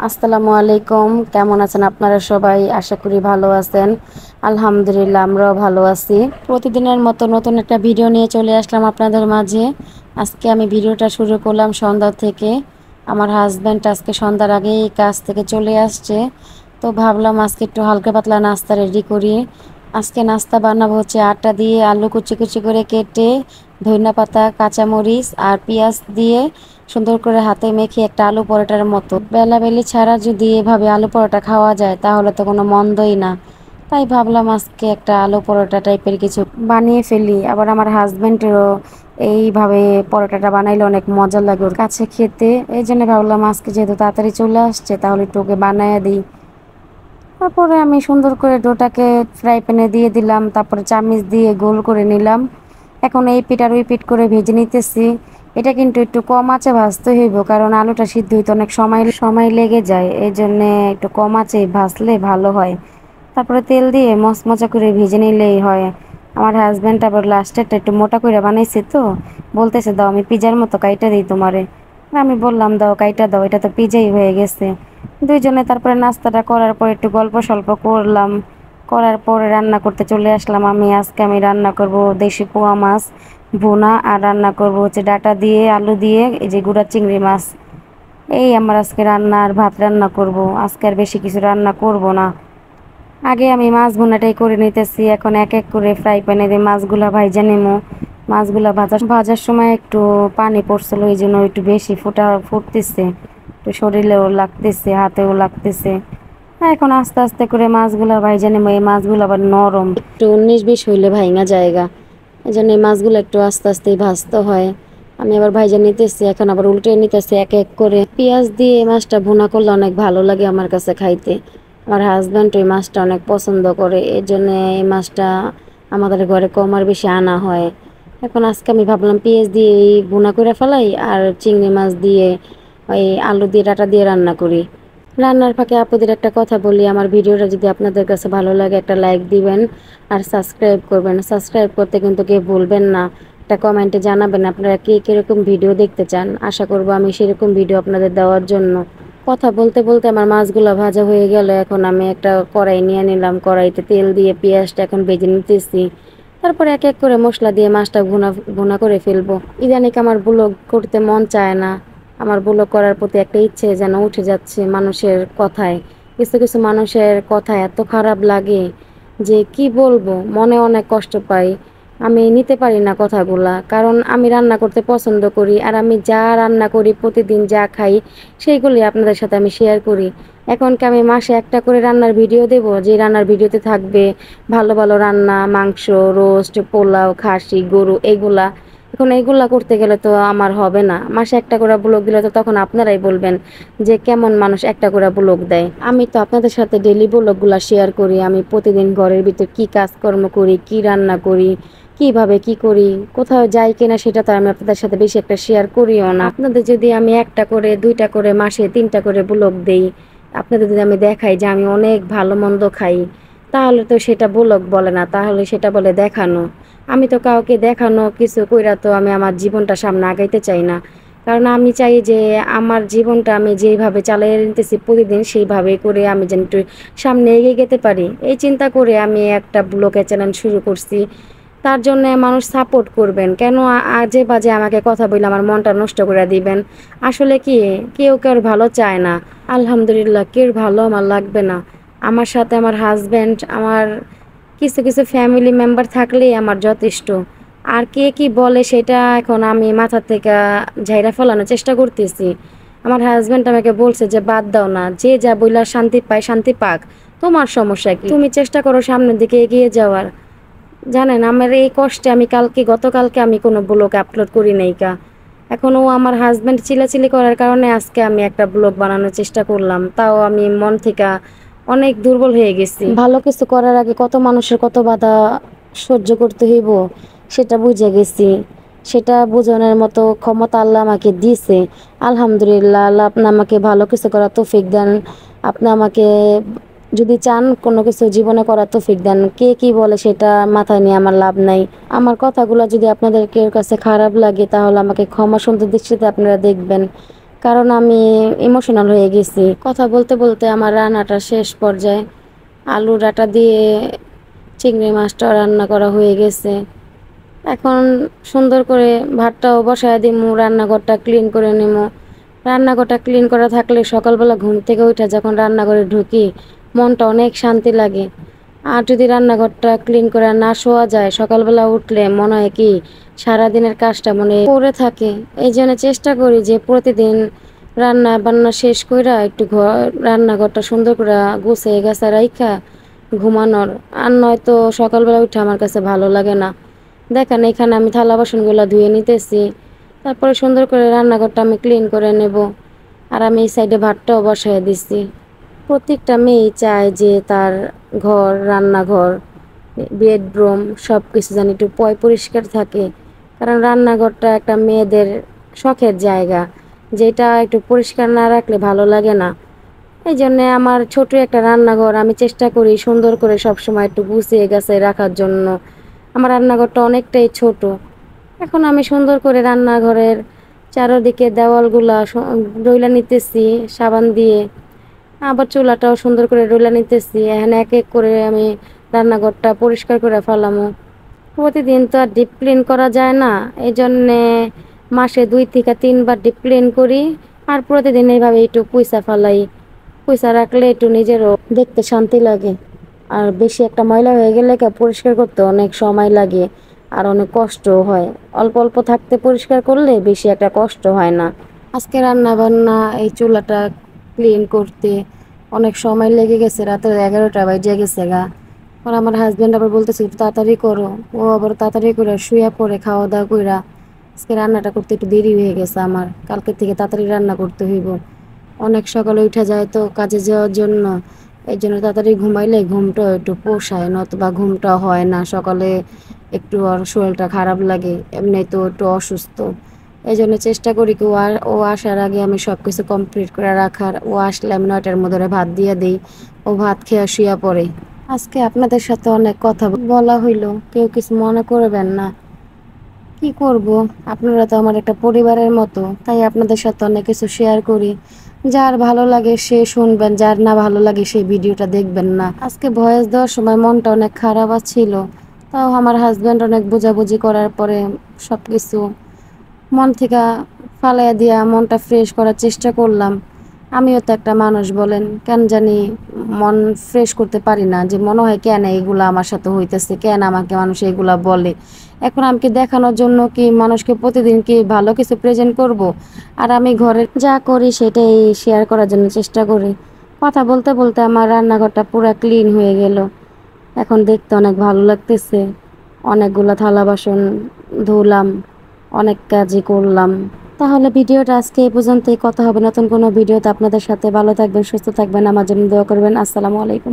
আসসালামু আলাইকুম। কেমন আছেন আপনারা সবাই? আশা করি ভালো আছেন। আলহামদুলিল্লাহ আমরাও ভালো আছি। প্রতিদিনের মতো নতুন একটা ভিডিও নিয়ে চলে আসলাম আপনাদের মাঝে। আজকে আমি ভিডিওটা শুরু করলাম সন্ধ্যা থেকে। আমার হাজব্যান্ড আজকে সন্ধ্যার আগেই কাজ থেকে চলে আসছে, তো ভাবলাম আজকে একটু হালকা পাতলা নাস্তা রেডি করি। আজকে নাস্তা বানাবো হচ্ছে আটা দিয়ে আলু কুচি কুচি করে কেটে, ধনিয়া পাতা, কাঁচামরিচ আর পেঁয়াজ দিয়ে সুন্দর করে হাতে মেখে একটা আলু পরোটার মতো। বেলাবেলি ছাড়া যদি এভাবে আলু পরোটা খাওয়া যায় তাহলে তো কোনো মন্দই না। তাই ভাবলাম আজকে একটা আলু পরোটা টাইপের কিছু বানিয়ে ফেলি। আবার আমার হাজবেন্ডেরও এইভাবে পরোটাটা বানাইলে অনেক মজা লাগে ওর কাছে খেতে। এই জন্য ভাবলাম আজকে যেহেতু তাড়াতাড়ি চলে আসছে তাহলে একটু ওকে বানাইয়া দিই। তারপরে আমি সুন্দর করে ডোটাকে ফ্রাই প্যানে দিয়ে দিলাম, তারপরে চামিচ দিয়ে গোল করে নিলাম। এখন এই পিঠ আর ওই পিঠ করে ভেজে নিতেছি। এটা কিন্তু একটু কম আঁচে ভাজতে হইব, কারণ আলুটা সিদ্ধ হইতে অনেক সময় সময় লেগে যায়, এই জন্যে একটু কম আঁচে ভাজলে ভালো হয়। তারপরে তেল দিয়ে মচমচা করে ভেজে নিলেই হয়। আমার হাজব্যান্ড আবার লাস্টেরটা একটু মোটা করে বানাইছে, তো বলতেছে দাও আমি পিজার মতো কাইটা দিই তোমারে। আমি বললাম দাও কাইটা দাও, এটা তো পিজাই হয়ে গেছে। দুইজনে তারপরে নাস্তাটা করার পর একটু গল্প সল্প করলাম। করার পরে রান্না করতে চলে আসলাম। আজকে আমি রান্না করব দেশি পোয়া মাছ ভুনা, আর রান্না করব হচ্ছে ডাটা দিয়ে আলু দিয়ে এই যে গুঁড়া চিংড়ি মাছ। এই আমার আজকে রান্না, আর ভাত রান্না করব। আজকে আর বেশি কিছু রান্না করব না। আগে আমি মাছ ভুনাটাই করে নিতেছি, এখন এক এক করে ফ্রাই প্যানে দিয়ে মাছগুলা ভাইজা নেবো। মাছগুলা ভাজার সময় একটু পানি পড়ছিল, এই জন্য একটু বেশি ফুটতেছে, একটু শরীরেও লাগতেছে, হাতেও লাগতেছে। এখন আস্তে আস্তে করে মাছগুলা ভাইজা নেবো। এই মাছগুলো আবার নরম, একটু 19-20 হইলে ভাঙা জায়গা, এই জন্য এই মাছগুলো একটু আস্তে আস্তে ভাজতে হয়। আমি আবার ভাইজা নিতেছি, এখন আবার উল্টে নিতেছি এক এক করে। পেঁয়াজ দিয়ে এই মাছটা ভুনা করলে অনেক ভালো লাগে আমার কাছে খাইতে। আমার হাজব্যান্ড ওই মাছটা অনেক পছন্দ করে, এর জন্য এই মাছটা আমাদের ঘরে কম আর বেশি আনা হয়। এখন আজকে আমি ভাবলাম পেঁয়াজ দিয়ে এই ভুনা করে ফেলাই, আর চিংড়ি মাছ দিয়ে ওই আলু দিয়ে ডাটা দিয়ে রান্না করি। রান্নার ফাঁকে আপুদের একটা কথা বলি, আমার ভিডিওটা যদি আপনাদের কাছে ভালো লাগে একটা লাইক দিবেন, আর সাবস্ক্রাইব করবেন। সাবস্ক্রাইব করতে কিন্তু কেউ ভুলবেন না। একটা কমেন্টে জানাবেন আপনারা কে কীরকম ভিডিও দেখতে চান। আশা করব আমি সেরকম ভিডিও আপনাদের দেওয়ার জন্য। কথা বলতে বলতে আমার মাছগুলো ভাজা হয়ে গেল। এখন আমি একটা কড়াই নিয়ে নিলাম, কড়াইতে তেল দিয়ে পেঁয়াজটা এখন ভেজে নিতেছি। তারপরে এক এক করে মশলা দিয়ে মাছটা ভুনা ভুনা করে ফেলবো। ইদানিক আমার ব্লগ করতে মন চায় না। আমার ব্লগ করার প্রতি একটা ইচ্ছে যেন উঠে যাচ্ছে মানুষের কথায়। কিছু কিছু মানুষের কথা এত খারাপ লাগে যে কি বলবো, মনে অনেক কষ্ট পাই। আমি নিতে পারি না কথাগুলা, কারণ আমি রান্না করতে পছন্দ করি, আর আমি যা রান্না করি প্রতিদিন যা খাই সেইগুলি আপনাদের সাথে আমি শেয়ার করি। এখন কি আমি মাসে একটা করে রান্নার ভিডিও দেব, যে রান্নার ভিডিওতে থাকবে ভালো ভালো রান্না, মাংস, রোস্ট, পোলাও, খাসি, গরু, এগুলা? এখন এইগুলা করতে গেলে তো আমার হবে না। মাসে একটা করে ব্লগ দিলে তো তখন আপনারাই বলবেন যে কেমন মানুষ একটা করে ব্লগ দেয়। আমি তো আপনাদের সাথে ডেইলি ব্লগগুলা শেয়ার করি। আমি প্রতিদিন ঘরের ভিতর কি কাজকর্ম করি, কি রান্না করি, কিভাবে কি করি, কোথাও যাই কিনা সেটা তো আমি আপনাদের সাথে বেশি একটা শেয়ার করিও না। আপনাদের যদি আমি একটা করে, দুইটা করে, মাসে 3টা করে ব্লগ দেই, আপনাদের যদি আমি দেখাই যে আমি অনেক ভালো মন্দ খাই, তাহলে তো সেটা ব্লগ বলে না, তাহলে সেটা বলে দেখানো। আমি তো কাউকে দেখানো কিছু কইরা তো আমি আমার জীবনটা সামনে আগাইতে চাই না। কারণ আমি চাই যে আমার জীবনটা আমি যেইভাবে চালিয়ে নিতেছি প্রতিদিন, সেইভাবে করে আমি যেন একটু সামনে এগিয়ে যেতে পারি। এই চিন্তা করে আমি একটা ব্লগের চ্যানেল শুরু করছি। তার জন্য মানুষ সাপোর্ট করবেন, কেন আজে বাজে আমাকে কথা বলে আমার মনটা নষ্ট করে দিবেন? আসলে কি কেউ কেউ ভালো চায় না। আলহামদুলিল্লাহ কেউ ভালো আমার লাগবে না। আমার সাথে আমার হাজব্যান্ড, আমার কিছু কিছু ফ্যামিলি মেম্বার থাকলেই আমার যথেষ্ট। আর কে কি বলে সেটা এখন আমি মাথা থেকে ঝাইরা ফেলানোর চেষ্টা করতেছি। আমার হাজব্যান্ড আমাকে বলছে যে বাদ দাও না, যে যা বইলা শান্তি পায় শান্তি পাক, তোমার সমস্যা কি? তুমি চেষ্টা করো সামনের দিকে এগিয়ে যাওয়ার। জানেন আমার এই কষ্টে আমি গতকালকে আমি কোনো ব্লগ আপলোড করি নাই কা। এখনও আমার হাজব্যান্ড চিলাচিলি করার কারণে আজকে আমি একটা ব্লগ বানানোর চেষ্টা করলাম, তাও আমি মন থেকে অনেক দুর্বল হয়ে গেছি। ভালো কিছু করার আগে কত মানুষের কত বাধা সহ্য করতে হইব সেটা বুঝে গেছি। সেটা বোঝানোর মতো ক্ষমতা আল্লাহ আমাকে দিয়েছে। আলহামদুলিল্লাহ, আল্লাহ আপনি আমাকে ভালো কিছু করার তৌফিক দেন। আপনি আমাকে যদি চান কোনো কিছু জীবনে করার তৌফিক দেন। কে কি বলে সেটা মাথায় নিয়ে আমার লাভ নাই। আমার কথাগুলো যদি আপনাদের কেউ কাছে খারাপ লাগে তাহলে আমাকে ক্ষমা সুন্দর দৃষ্টিতে আপনারা দেখবেন, কারণ আমি ইমোশনাল হয়ে গেছি। কথা বলতে বলতে আমার রান্নাটা শেষ পর্যায়ে, আলু ডাঁটা দিয়ে চিংড়ি মাছটাও রান্না করা হয়ে গেছে। এখন সুন্দর করে ভাতটাও বসায় দিমু, রান্নাঘরটা ক্লিন করে নিমু। রান্নাঘরটা ক্লিন করা থাকলে সকালবেলা ঘুম থেকে উঠে যখন রান্নাঘরে ঢুকি মনটা অনেক শান্তি লাগে। আর যদি রান্নাঘরটা ক্লিন করে না শোয়া যায়, সকালবেলা উঠলে মনে হয় কি সারাদিনের কাজটা মনে পড়ে থাকে। এই জন্য চেষ্টা করি যে প্রতিদিন রান্না বান্না শেষ কইরা একটু রান্নাঘরটা সুন্দর করে গুছিয়ে গেছে রাইখা ঘুমানোর। আর নয়তো সকালবেলা উঠে আমার কাছে ভালো লাগে না। দেখেন এখানে আমি থালা বাসনগুলো ধুয়ে নিতেছি, তারপরে সুন্দর করে রান্নাঘরটা আমি ক্লিন করে নেব। আর আমি এই সাইডে ভাতটাও বসায় দিছি। প্রত্যেকটা মেয়েই চায় যে তার ঘর, রান্নাঘর, বেডরুম সব কিছু যেন একটু পরিষ্কার থাকে। কারণ রান্নাঘরটা একটা মেয়েদের শখের জায়গা, যেটা একটু পরিষ্কার না রাখলে ভালো লাগে না। এই জন্যে আমার ছোট একটা রান্নাঘর আমি চেষ্টা করি সুন্দর করে সবসময় একটু গুছিয়ে গেছে রাখার জন্য। আমার রান্নাঘরটা অনেকটাই ছোট। এখন আমি সুন্দর করে রান্নাঘরের চারদিকে দেওয়ালগুলা রইলা নিতেছি সাবান দিয়ে, আবার চুলাটাও সুন্দর করে রইলা নিতেছি। এখানে এক এক করে আমি রান্নাঘরটা পরিষ্কার করে ফেলামো। প্রতিদিন তো আর ডিপ ক্লিন করা যায় না, এই জন্যে মাসে 2 থেকে 3 বার ডিপ ক্লিন করি। আর প্রতিদিন এইভাবে একটু পুইসা ফেলাই। পুইসা রাখলে একটু নিজেরও দেখতে শান্তি লাগে। আর বেশি একটা ময়লা হয়ে গেলে পরিষ্কার করতে অনেক সময় লাগে আর অনেক কষ্টও হয়। অল্প অল্প থাকতে পরিষ্কার করলে বেশি একটা কষ্ট হয় না। আজকে রান্না বান্না এই চুলাটা ক্লিন করতে অনেক সময় লেগে গেছে, রাতে 11টা বাজে গেছে গা। আর আমার হাজব্যান্ড আবার বলতেছে একটু তাড়াতাড়ি করো, ও আবার তাড়াতাড়ি করে শুয়ে পড়ে খাওয়া দাওয়া কইরা। আজকে রান্নাটা করতে একটু দেরি হয়ে গেছে আমার, কালকে থেকে তাড়াতাড়ি রান্না করতে হইব। অনেক সকালে উঠে যায় তো কাজে যাওয়ার জন্য, এই জন্য তাড়াতাড়ি ঘুমাইলে ঘুমটা একটু পোষায়, নতুবা ঘুমটা হয় না সকালে। একটু আর শরীরটা খারাপ লাগে, এমনি তো একটু অসুস্থ। এই জন্য চেষ্টা করি কি ও আসার আগে আমি সব কিছু কমপ্লিট করে রাখার। ও আসলে আমি 9টার মধ্যে ভাত দিয়ে দিই, ও ভাত খেয়ে শুয়ে পড়ে। আজকে আপনাদের সাথে অনেক কথা বলা হইলো, কেউ কিছু মনে করবেন না। কি করব, আপনারা তো আমার একটা পরিবারের মতো, তাই আপনাদের সাথে অনেক কিছু শেয়ার করি। যার ভালো লাগে সে শুনবেন, যার না ভালো লাগে সেই ভিডিওটা দেখবেন না। আজকে ভয়েস দেওয়ার সময় মনটা অনেক খারাপ ছিল, তাও আমার হাজব্যান্ড অনেক বোঝাবুঝি করার পরে সব কিছু মন থেকে ফালাইয়া দিয়া মনটা ফ্রেশ করার চেষ্টা করলাম। আমিও তো একটা মানুষ, বলেন কেন জানি মন ফ্রেশ করতে পারি না, যে মনে হয় কেন এইগুলো আমার সাথে হইতেছে, কেন আমাকে মানুষ এইগুলা বলে। এখন আমি কি দেখানোর জন্য কি মানুষকে প্রতিদিন কি ভালো কিছু প্রেজেন্ট করব? আর আমি ঘরে যা করি সেটাই শেয়ার করার জন্য চেষ্টা করি। কথা বলতে বলতে আমার রান্নাঘরটা পুরো ক্লিন হয়ে গেল। এখন দেখতে অনেক ভালো লাগতেছে। অনেকগুলো থালা বাসন ধুলাম, অনেক কাজই করলাম। তাহলে ভিডিওটা আজকে এই পর্যন্তই, কথা হবে নতুন কোনো ভিডিওতে আপনাদের সাথে। ভালো থাকবেন, সুস্থ থাকবেন, আমার জন্য দোয়া করবেন। আসসালামু আলাইকুম।